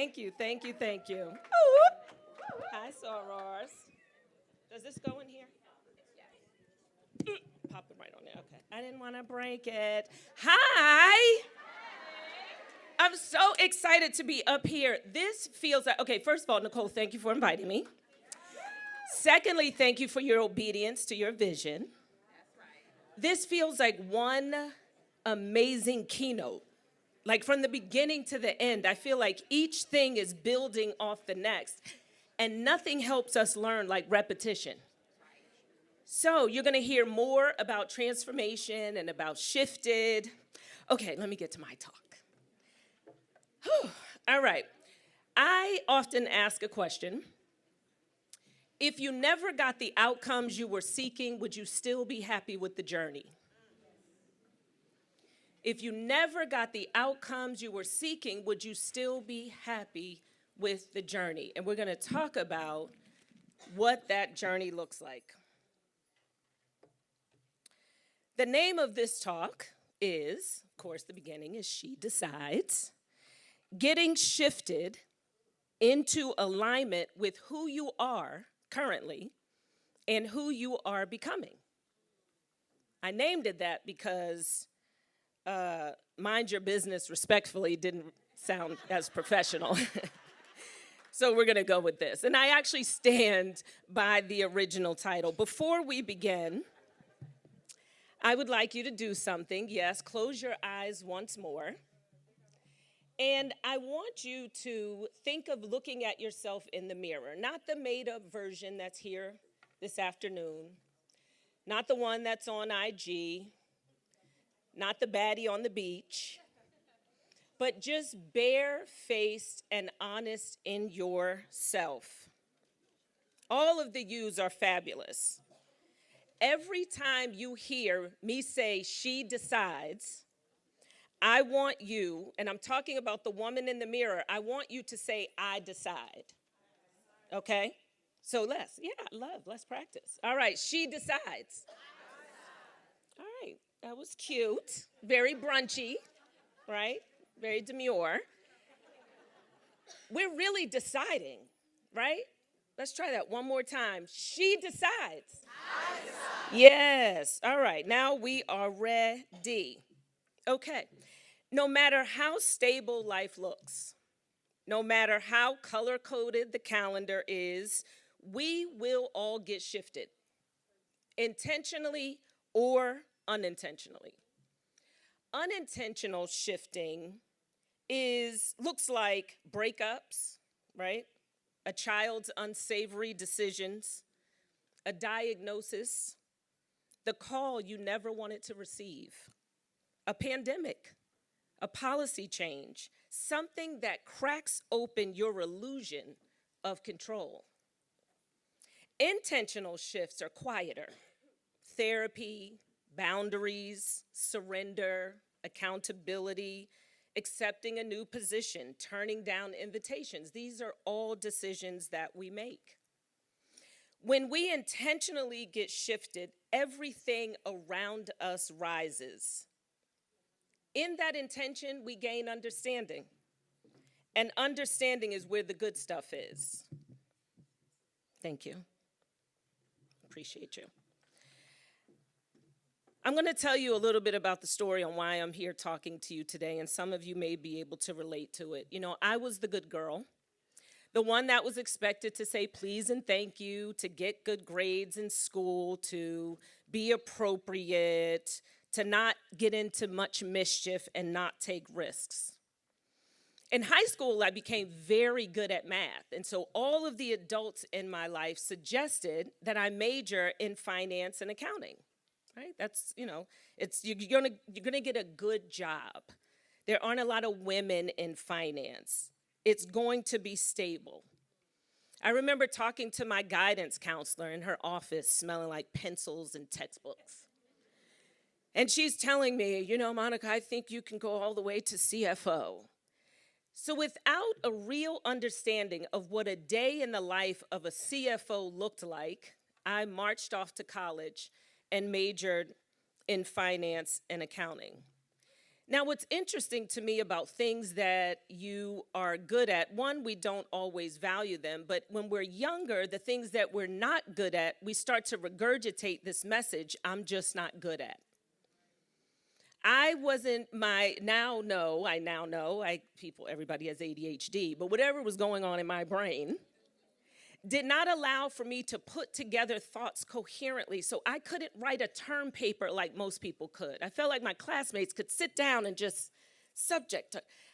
Thank you, thank you, thank you. Ooh. Hi, sorors. Does this go in here? Pop it right on there. Okay. I didn't want to break it. Hi. I'm so excited to be up here. This feels like, okay, first of all, Nicole, thank you for inviting me. Secondly, thank you for your obedience to your vision. This feels like one amazing keynote. Like from the beginning to the end, I feel like each thing is building off the next. And nothing helps us learn like repetition. So you're going to hear more about transformation and about SHYFTiD. Okay, let me get to my talk. Whew. All right. I often ask a question. If you never got the outcomes you were seeking, would you still be happy with the journey? If you never got the outcomes you were seeking, would you still be happy with the journey? And we're going to talk about what that journey looks like. The name of this talk is, of course, the beginning is She Decides, getting shifted into alignment with who you are currently and who you are becoming. I named it that because mind your business respectfully didn't sound as professional. So we're going to go with this. And I actually stand by the original title. Before we begin, I would like you to do something. Yes, close your eyes once more. And I want you to think of looking at yourself in the mirror, not the made-up version that's here this afternoon, not the one that's on IG, not the baddie on the beach, but just bare-faced and honest in yourself. All of the yous are fabulous. Every time you hear me say, she decides, I want you, and I'm talking about the woman in the mirror, I want you to say, I decide. Okay? So let's practice. All right, she decides. All right, that was cute. Very brunchy, right? Very demure. We're really deciding, right? Let's try that one more time. She decides. I decide. Yes. All right. Now we are ready. Okay. No matter how stable life looks, no matter how color-coded the calendar is, we will all get shifted, intentionally or unintentionally. Unintentional shifting looks like breakups, right? A child's unsavory decisions, a diagnosis, the call you never wanted to receive, a pandemic, a policy change, something that cracks open your illusion of control. Intentional shifts are quieter. Therapy, boundaries, surrender, accountability, accepting a new position, turning down invitations. These are all decisions that we make. When we intentionally get shifted, everything around us rises. In that intention, we gain understanding. And understanding is where the good stuff is. Thank you. Appreciate you. I'm going to tell you a little bit about the story on why I'm here talking to you today, and some of you may be able to relate to it. You know, I was the good girl, the one that was expected to say please and thank you, to get good grades in school, to be appropriate, to not get into much mischief and not take risks. In high school, I became very good at math, and so all of the adults in my life suggested that I major in finance and accounting. Right? That's, you're gonna get a good job. There aren't a lot of women in finance. It's going to be stable. I remember talking to my guidance counselor in her office, smelling like pencils and textbooks. And she's telling me, Monica, I think you can go all the way to CFO. So without a real understanding of what a day in the life of a CFO looked like, I marched off to college and majored in finance and accounting. Now, what's interesting to me about things that you are good at, one, we don't always value them, but when we're younger, the things that we're not good at, we start to regurgitate this message, I'm just not good at. I wasn't my, I now know, everybody has ADHD, but whatever was going on in my brain did not allow for me to put together thoughts coherently, so I couldn't write a term paper like most people could. I felt like my classmates could sit down and just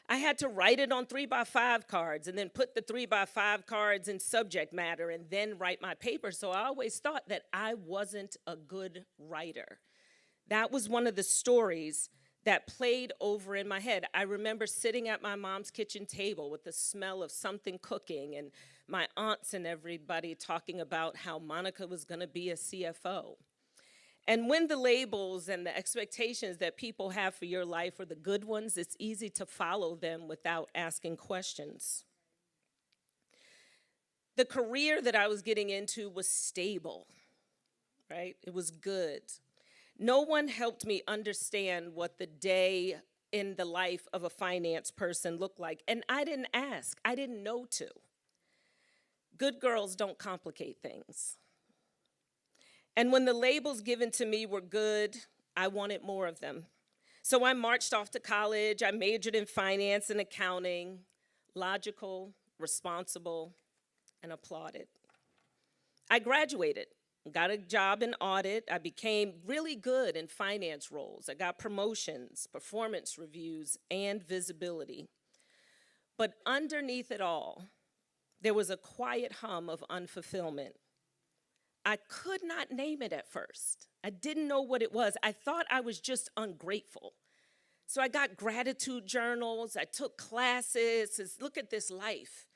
I had to write it on 3x5 cards and then put the 3x5 cards in subject matter and then write my paper, so I always thought that I wasn't a good writer. That was one of the stories that played over in my head. I remember sitting at my mom's kitchen table with the smell of something cooking and my aunts and everybody talking about how Monica was going to be a CFO. And when the labels and the expectations that people have for your life are the good ones, it's easy to follow them without asking questions. The career that I was getting into was stable, right? It was good. No one helped me understand what the day in the life of a finance person looked like. And I didn't ask. I didn't know to. Good girls don't complicate things. And when the labels given to me were good, I wanted more of them. So I marched off to college. I majored in finance and accounting, logical, responsible, and applauded. I graduated. Got a job in audit. I became really good in finance roles. I got promotions, performance reviews, and visibility. But underneath it all, there was a quiet hum of unfulfillment. I could not name it at first. I didn't know what it was. I thought I was just ungrateful. So I got gratitude journals. I took classes. Look at this life.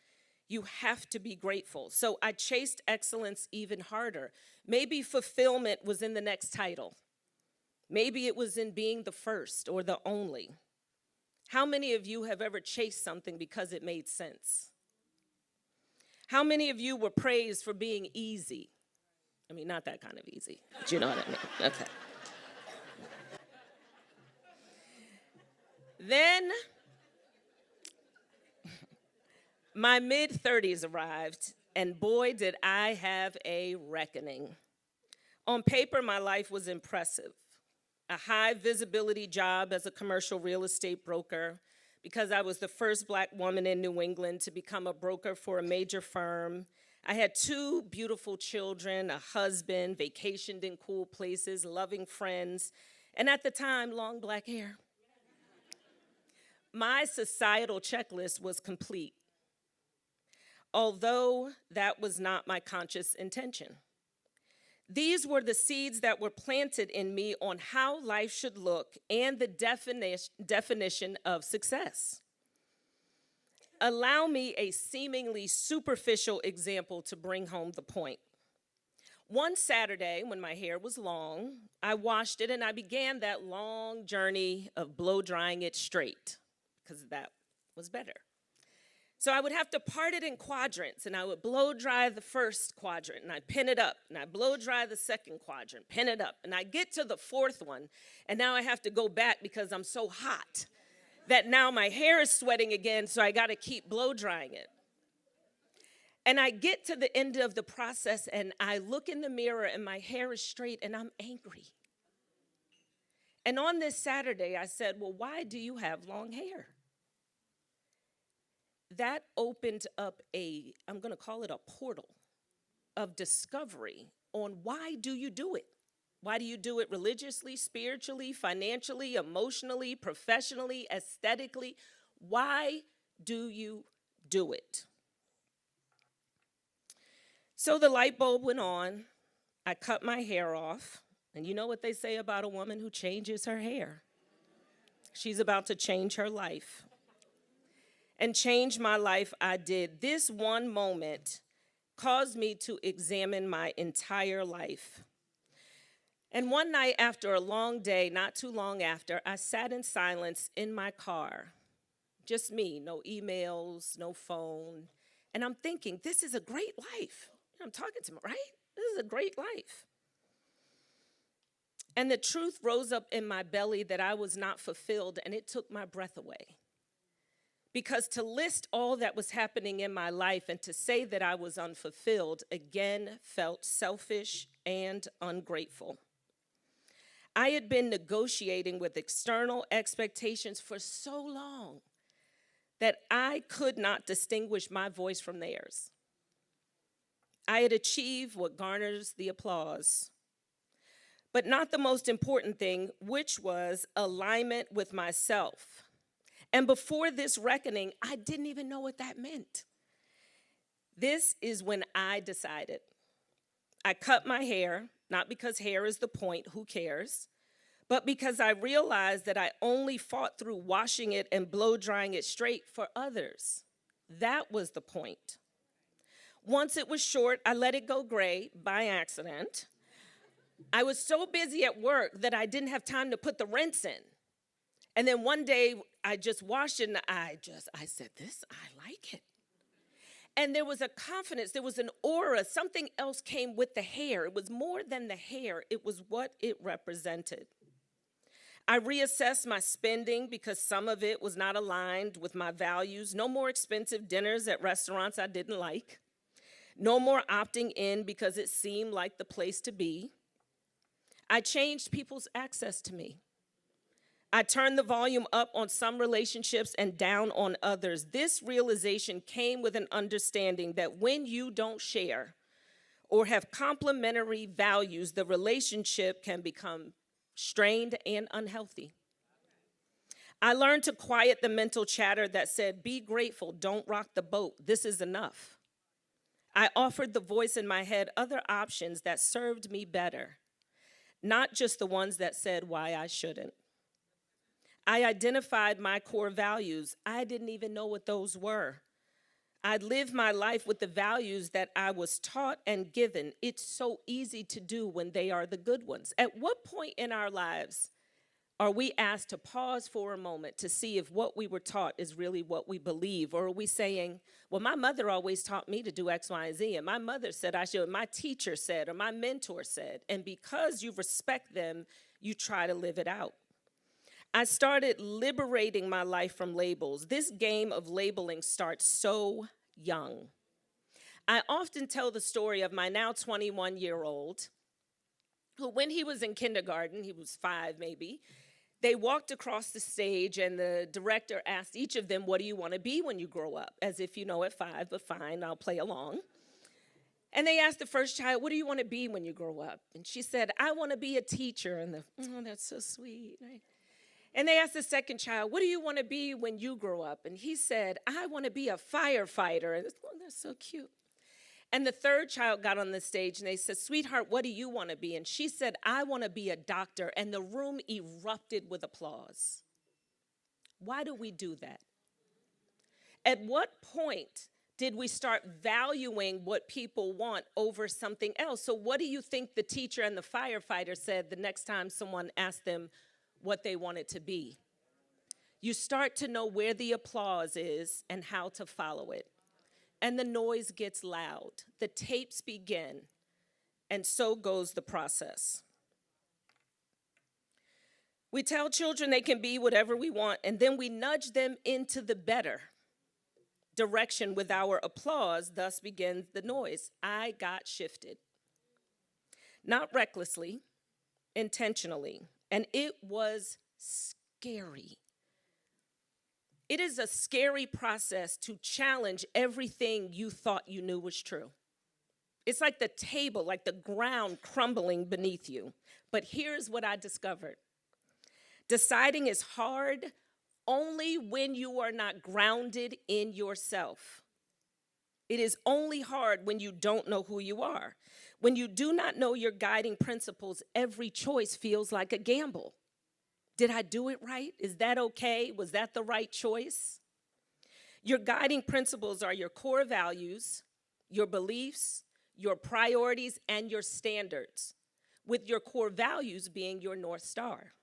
You have to be grateful. So I chased excellence even harder. Maybe fulfillment was in the next title. Maybe it was in being the first or the only. How many of you have ever chased something because it made sense? How many of you were praised for being easy? I mean, not that kind of easy, but you know what I mean. Okay. Then my mid-30s arrived, and boy, did I have a reckoning. On paper, my life was impressive. A high visibility job as a commercial real estate broker, because I was the first Black woman in New England to become a broker for a major firm. I had 2 beautiful children, a husband, vacationed in cool places, loving friends, and at the time, long black hair. My societal checklist was complete, although that was not my conscious intention. These were the seeds that were planted in me on how life should look and the definition of success. Allow me a seemingly superficial example to bring home the point. One Saturday, when my hair was long, I washed it and I began that long journey of blow drying it straight, because that was better. So I would have to part it in quadrants, and I would blow dry the first quadrant, and I'd pin it up, and I'd blow dry the second quadrant, pin it up, and I get to the 4th one, and now I have to go back because I'm so hot that now my hair is sweating again, so I got to keep blow drying it. And I get to the end of the process, and I look in the mirror, and my hair is straight, and I'm angry. And on this Saturday, I said, well, why do you have long hair? That opened up I'm going to call it a portal of discovery on why do you do it? Why do you do it religiously, spiritually, financially, emotionally, professionally, aesthetically? Why do you do it? So the light bulb went on. I cut my hair off. And you know what they say about a woman who changes her hair? She's about to change her life. And change my life I did. This one moment caused me to examine my entire life. And one night after a long day, not too long after, I sat in silence in my car. Just me, no emails, no phone. And I'm thinking, this is a great life. I'm talking to me, right? This is a great life. And the truth rose up in my belly that I was not fulfilled, and it took my breath away. Because to list all that was happening in my life and to say that I was unfulfilled again felt selfish and ungrateful. I had been negotiating with external expectations for so long that I could not distinguish my voice from theirs. I had achieved what garners the applause, but not the most important thing, which was alignment with myself. And before this reckoning, I didn't even know what that meant. This is when I decided. I cut my hair, not because hair is the point, who cares, but because I realized that I only fought through washing it and blow drying it straight for others. That was the point. Once it was short, I let it go gray by accident. I was so busy at work that I didn't have time to put the rinse in. And then one day I just washed it and I said, I like it. And there was a confidence, there was an aura, something else came with the hair. It was more than the hair, it was what it represented. I reassessed my spending because some of it was not aligned with my values. No more expensive dinners at restaurants I didn't like. No more opting in because it seemed like the place to be. I changed people's access to me. I turned the volume up on some relationships and down on others. This realization came with an understanding that when you don't share or have complementary values, the relationship can become strained and unhealthy. I learned to quiet the mental chatter that said, be grateful, don't rock the boat, this is enough. I offered the voice in my head other options that served me better, not just the ones that said why I shouldn't. I identified my core values. I didn't even know what those were. I lived my life with the values that I was taught and given. It's so easy to do when they are the good ones. At what point in our lives are we asked to pause for a moment to see if what we were taught is really what we believe? Or are we saying, well, my mother always taught me to do X, Y, and Z, and my mother said I should, my teacher said, or my mentor said, and because you respect them, you try to live it out. I started liberating my life from labels. This game of labeling starts so young. I often tell the story of my now 21-year-old, who when he was in kindergarten, he was 5 maybe, they walked across the stage and the director asked each of them, what do you want to be when you grow up? As if you know at 5, but fine, I'll play along. And they asked the first child, what do you want to be when you grow up? And she said, I want to be a teacher. And that's so sweet, right? And they asked the second child, what do you want to be when you grow up? And he said, I want to be a firefighter. And that's so cute. And the third child got on the stage and they said, sweetheart, what do you want to be? And she said, I want to be a doctor. And the room erupted with applause. Why do we do that? At what point did we start valuing what people want over something else? So what do you think the teacher and the firefighter said the next time someone asked them what they wanted to be? You start to know where the applause is and how to follow it. And the noise gets loud. The tapes begin, and so goes the process. We tell children they can be whatever we want, and then we nudge them into the better direction with our applause. Thus begins the noise. I got shifted. Not recklessly, intentionally. And it was scary. It is a scary process to challenge everything you thought you knew was true. It's like the table, like the ground crumbling beneath you. But here's what I discovered. Deciding is hard only when you are not grounded in yourself. It is only hard when you don't know who you are. When you do not know your guiding principles, every choice feels like a gamble. Did I do it right? Is that okay? Was that the right choice? Your guiding principles are your core values, your beliefs, your priorities, and your standards, with your core values being your North Star.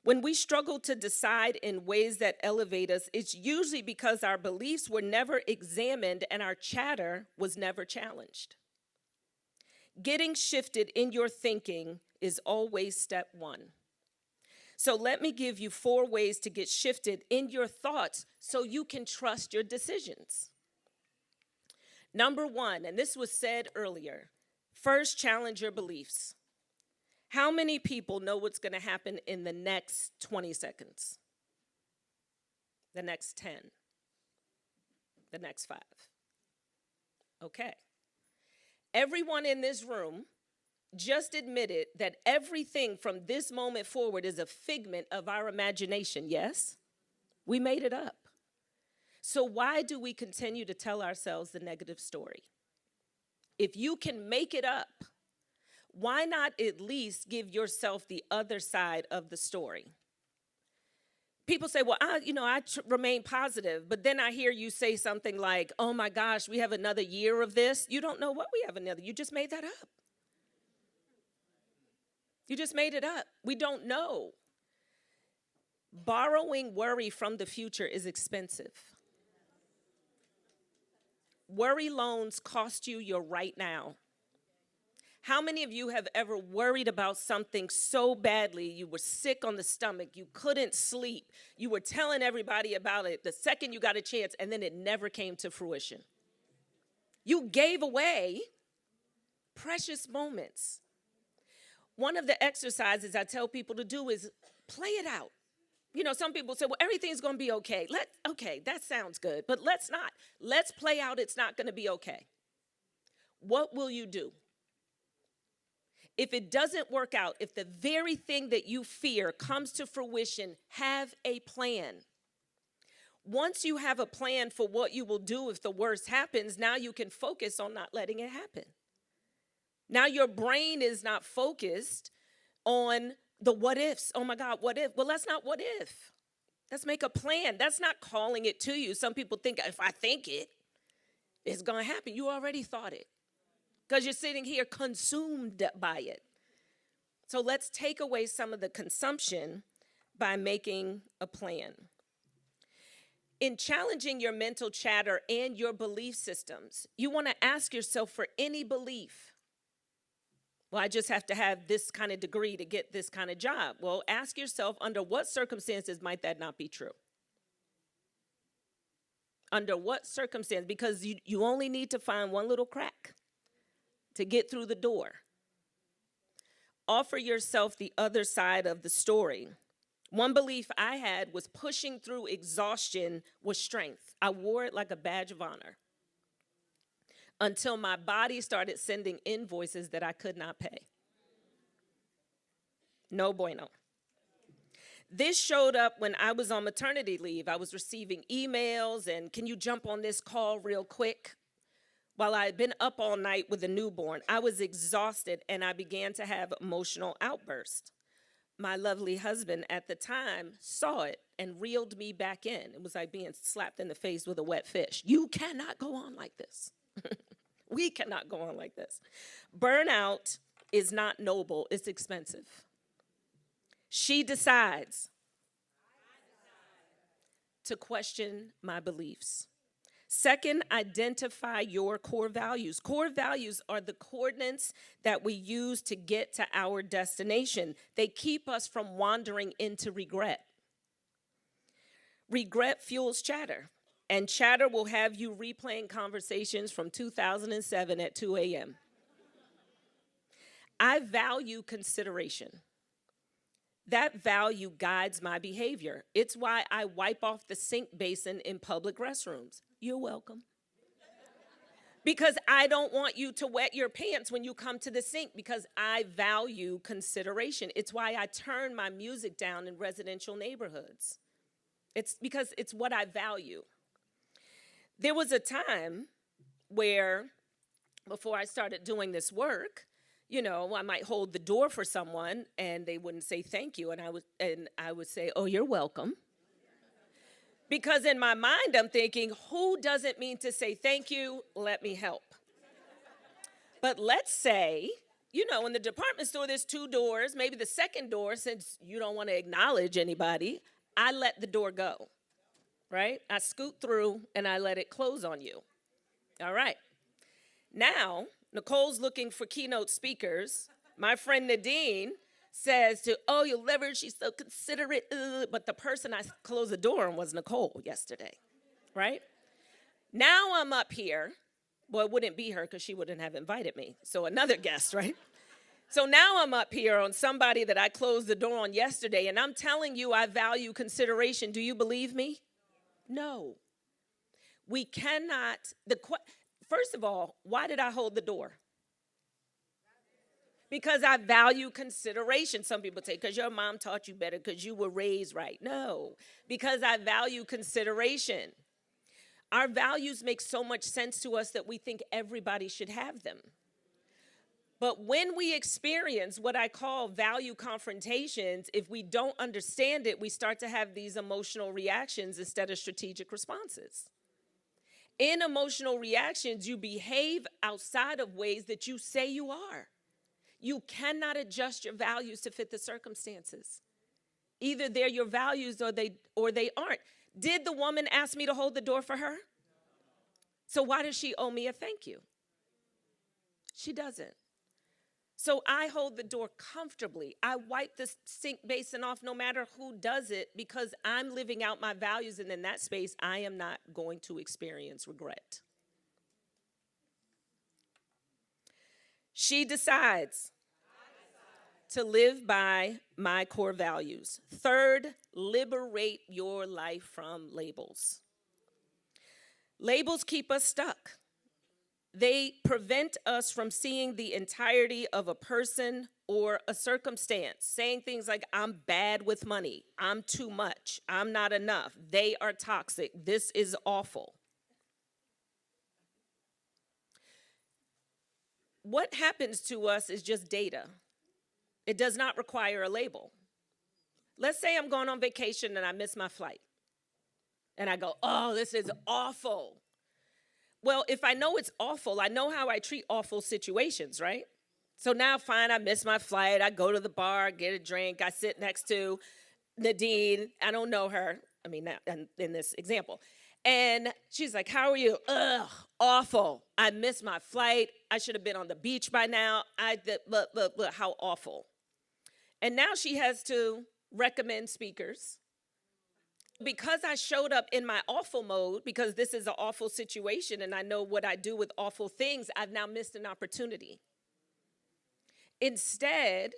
When we struggle to decide in ways that elevate us, it's usually because our beliefs were never examined and our chatter was never challenged. Getting shifted in your thinking is always step one. So let me give you 4 ways to get shifted in your thoughts so you can trust your decisions. Number 1, and this was said earlier, first challenge your beliefs. How many people know what's going to happen in the next 20 seconds? The next 10? The next 5? Okay. Everyone in this room just admitted that everything from this moment forward is a figment of our imagination, yes? We made it up. So why do we continue to tell ourselves the negative story? If you can make it up, why not at least give yourself the other side of the story? People say, well, I remain positive, but then I hear you say something like, oh my gosh, we have another year of this. You don't know what we have another. You just made that up. You just made it up. We don't know. Borrowing worry from the future is expensive. Worry loans cost you your right now. How many of you have ever worried about something so badly, you were sick on the stomach, you couldn't sleep, you were telling everybody about it the second you got a chance, and then it never came to fruition? You gave away precious moments. One of the exercises I tell people to do is play it out. Some people say, well, everything's going to be okay. Okay, that sounds good, but let's not. Let's play out it's not going to be okay. What will you do? If it doesn't work out, if the very thing that you fear comes to fruition, have a plan. Once you have a plan for what you will do if the worst happens, now you can focus on not letting it happen. Now your brain is not focused on the what ifs. Oh my God, what if? Well, that's not what if. Let's make a plan. That's not calling it to you. Some people think if I think it, it's going to happen. You already thought it because you're sitting here consumed by it. So let's take away some of the consumption by making a plan. In challenging your mental chatter and your belief systems, you want to ask yourself for any belief. Well, I just have to have this kind of degree to get this kind of job. Well, ask yourself, under what circumstances might that not be true? Under what circumstance? Because you only need to find one little crack to get through the door. Offer yourself the other side of the story. One belief I had was pushing through exhaustion was strength. I wore it like a badge of honor until my body started sending invoices that I could not pay. No bueno. This showed up when I was on maternity leave. I was receiving emails and can you jump on this call real quick? While I had been up all night with a newborn, I was exhausted and I began to have emotional outbursts. My lovely husband at the time saw it and reeled me back in. It was like being slapped in the face with a wet fish. You cannot go on like this. We cannot go on like this. Burnout is not noble, it's expensive. She decides to question my beliefs. Second, identify your core values. Core values are the coordinates that we use to get to our destination. They keep us from wandering into regret. Regret fuels chatter, and chatter will have you replaying conversations from 2007 at 2 a.m. I value consideration. That value guides my behavior. It's why I wipe off the sink basin in public restrooms. You're welcome. Because I don't want you to wet your pants when you come to the sink because I value consideration. It's why I turn my music down in residential neighborhoods. It's because it's what I value. There was a time where, before I started doing this work, I might hold the door for someone and they wouldn't say thank you. And I would say, oh, you're welcome. Because in my mind, I'm thinking, who doesn't mean to say thank you? Let me help. But let's say, in the department store, there's 2 doors. Maybe the second door, since you don't want to acknowledge anybody, I let the door go, right? I scoot through and I let it close on you. All right. Now, Nicole's looking for keynote speakers My friend Nadine says to, oh, you leverage, she's so considerate. But the person I closed the door on was Nicole yesterday, right? Now I'm up here. Well, it wouldn't be her because she wouldn't have invited me. So another guest, right? So now I'm up here on somebody that I closed the door on yesterday, and I'm telling you I value consideration. Do you believe me? No. We cannot. First of all, why did I hold the door? Because I value consideration. Some people say, because your mom taught you better, because you were raised right. No, because I value consideration. Our values make so much sense to us that we think everybody should have them. But when we experience what I call value confrontations, if we don't understand it, we start to have these emotional reactions instead of strategic responses. In emotional reactions, you behave outside of ways that you say you are. You cannot adjust your values to fit the circumstances. Either they're your values or they aren't. Did the woman ask me to hold the door for her? So why does she owe me a thank you? She doesn't. So I hold the door comfortably. I wipe the sink basin off no matter who does it because I'm living out my values, and in that space, I am not going to experience regret. She decides to live by my core values. Third, liberate your life from labels. Labels keep us stuck. They prevent us from seeing the entirety of a person or a circumstance, saying things like, I'm bad with money, I'm too much, I'm not enough, they are toxic, this is awful. What happens to us is just data. It does not require a label. Let's say I'm going on vacation and I miss my flight. And I go, oh, this is awful. Well, if I know it's awful, I know how I treat awful situations, right? So now, fine, I miss my flight. I go to the bar, get a drink. I sit next to Nadine. I don't know her. I mean, in this example. And she's like, how are you? Ugh, awful. I missed my flight. I should have been on the beach by now. Look, how awful. And now she has to recommend speakers. Because I showed up in my awful mode, because this is an awful situation and I know what I do with awful things, I've now missed an opportunity. Instead,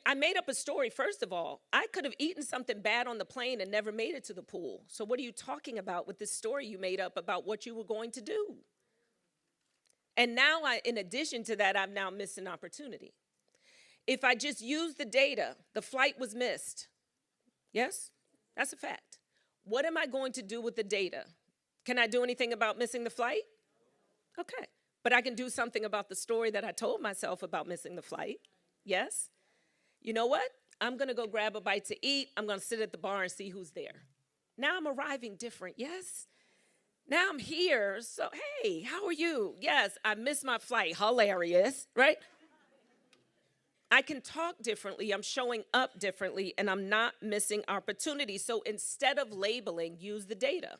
I made up a story, first of all. I could have eaten something bad on the plane and never made it to the pool. So what are you talking about with this story you made up about what you were going to do? And now, in addition to that, I've now missed an opportunity. If I just use the data, the flight was missed. Yes? That's a fact. What am I going to do with the data? Can I do anything about missing the flight? Okay. But I can do something about the story that I told myself about missing the flight. Yes? You know what? I'm going to go grab a bite to eat. I'm going to sit at the bar and see who's there. Now I'm arriving different. Yes? Now I'm here. So, hey, how are you? Yes, I missed my flight. Hilarious, right? I can talk differently, I'm showing up differently, and I'm not missing opportunities. So instead of labeling, use the data.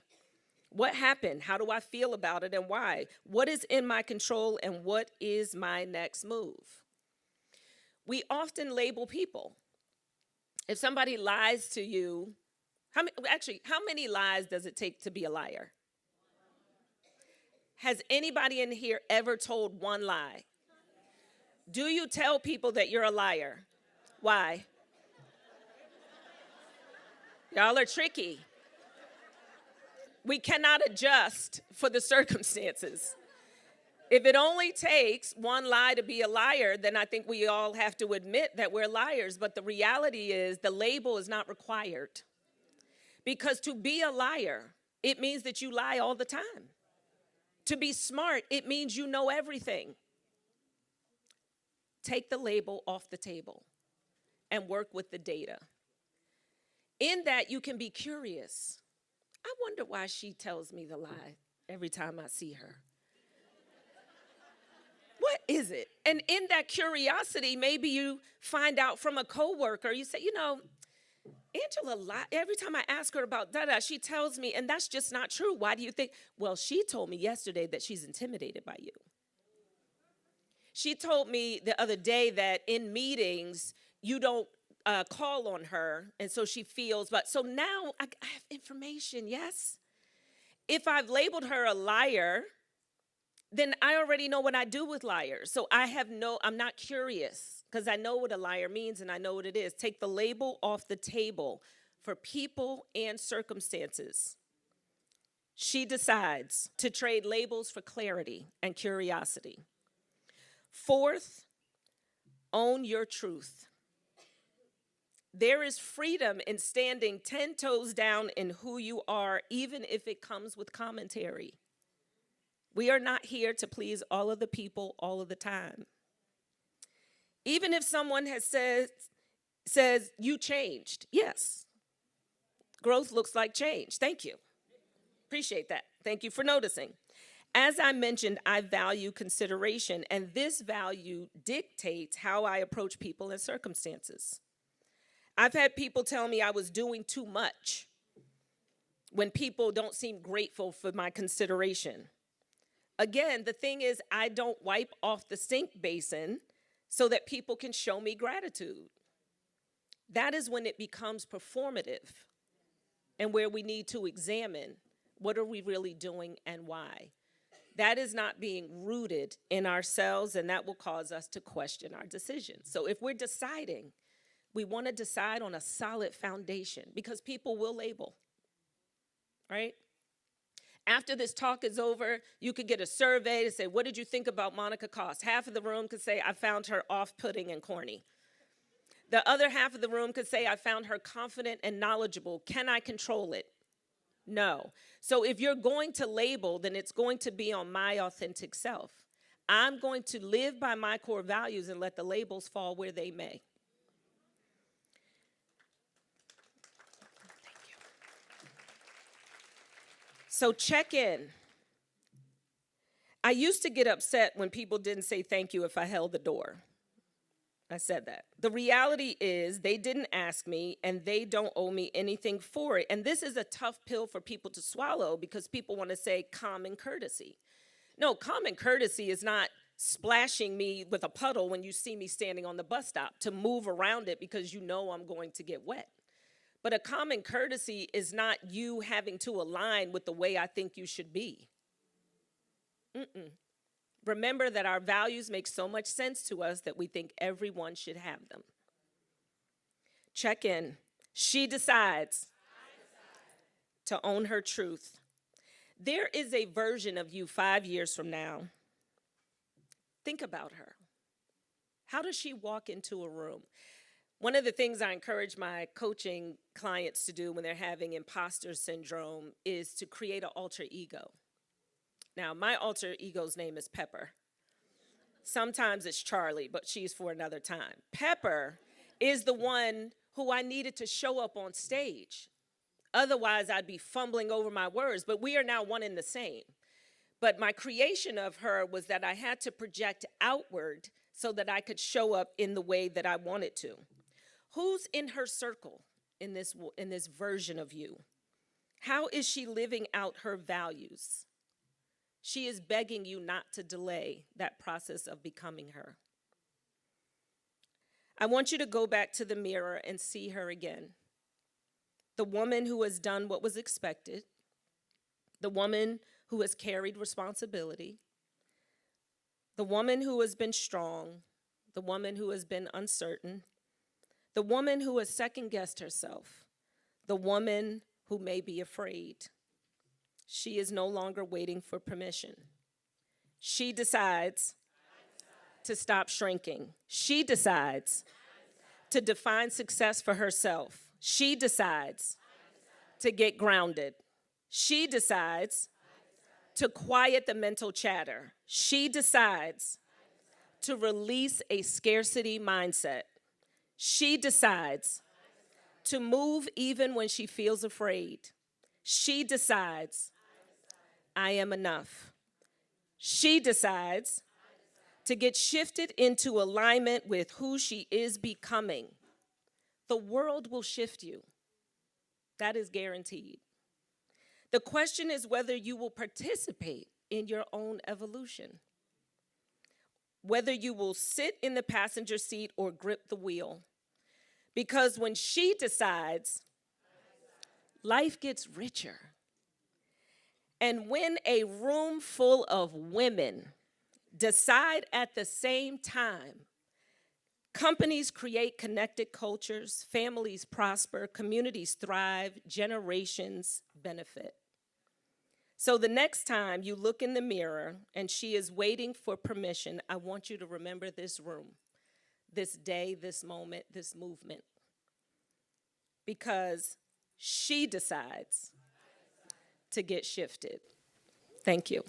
What happened? How do I feel about it and why? What is in my control and what is my next move? We often label people. If somebody lies to you, how many lies does it take to be a liar? Has anybody in here ever told one lie? Do you tell people that you're a liar? Why? Y'all are tricky. We cannot adjust for the circumstances. If it only takes one lie to be a liar, then I think we all have to admit that we're liars. But the reality is the label is not required. Because to be a liar, it means that you lie all the time. To be smart, it means you know everything. Take the label off the table and work with the data. In that, you can be curious. I wonder why she tells me the lie every time I see her. What is it? And in that curiosity, maybe you find out from a coworker, you say, you know, Angela, every time I ask her about da-da, she tells me, and that's just not true. Why do you think? Well, she told me yesterday that she's intimidated by you. She told me the other day that in meetings, you don't call on her, and so she feels, but so now I have information, yes? If I've labeled her a liar, then I already know what I do with liars. So I'm not curious because I know what a liar means and I know what it is. Take the label off the table for people and circumstances. She decides to trade labels for clarity and curiosity. Fourth, own your truth. There is freedom in standing 10 toes down in who you are, even if it comes with commentary. We are not here to please all of the people all of the time. Even if someone says you changed, yes. Growth looks like change. Thank you. Appreciate that. Thank you for noticing. As I mentioned, I value consideration, and this value dictates how I approach people and circumstances. I've had people tell me I was doing too much when people don't seem grateful for my consideration. Again, the thing is, I don't wipe off the sink basin so that people can show me gratitude. That is when it becomes performative and where we need to examine what are we really doing and why. That is not being rooted in ourselves, and that will cause us to question our decisions. So if we're deciding, we want to decide on a solid foundation because people will label, right? After this talk is over, you could get a survey to say, what did you think about Monica Cost? Half of the room could say, I found her off-putting and corny. The other half of the room could say, I found her confident and knowledgeable. Can I control it? No. So if you're going to label, then it's going to be on my authentic self. I'm going to live by my core values and let the labels fall where they may. So check in. I used to get upset when people didn't say thank you if I held the door. I said that. The reality is they didn't ask me and they don't owe me anything for it. And this is a tough pill for people to swallow because people want to say common courtesy. No, common courtesy is not splashing me with a puddle when you see me standing on the bus stop to move around it because you know I'm going to get wet. But a common courtesy is not you having to align with the way I think you should be. Remember that our values make so much sense to us that we think everyone should have them. Check in. She decides to own her truth. There is a version of you 5 years from now. Think about her. How does she walk into a room? One of the things I encourage my coaching clients to do when they're having imposter syndrome is to create an alter ego. Now, my alter ego's name is Pepper. Sometimes it's Charlie, but she's for another time. Pepper is the one who I needed to show up on stage. Otherwise, I'd be fumbling over my words, but we are now one and the same. But my creation of her was that I had to project outward so that I could show up in the way that I wanted to. Who's in her circle in this version of you? How is she living out her values? She is begging you not to delay that process of becoming her. I want you to go back to the mirror and see her again. The woman who has done what was expected, the woman who has carried responsibility, the woman who has been strong, the woman who has been uncertain, the woman who has second-guessed herself, the woman who may be afraid. She is no longer waiting for permission. She decides to stop shrinking. She decides to define success for herself. She decides to get grounded. She decides to quiet the mental chatter. She decides to release a scarcity mindset. She decides to move even when she feels afraid. She decides, I am enough. She decides to get shifted into alignment with who she is becoming. The world will shift you. That is guaranteed. The question is whether you will participate in your own evolution. whether you will sit in the passenger seat or grip the wheel. Because when she decides, life gets richer. And when a room full of women decide at the same time, companies create connected cultures, families prosper, communities thrive, generations benefit. So the next time you look in the mirror and she is waiting for permission, I want you to remember this room, this day, this moment, this movement. Because she decides to get shifted. Thank you.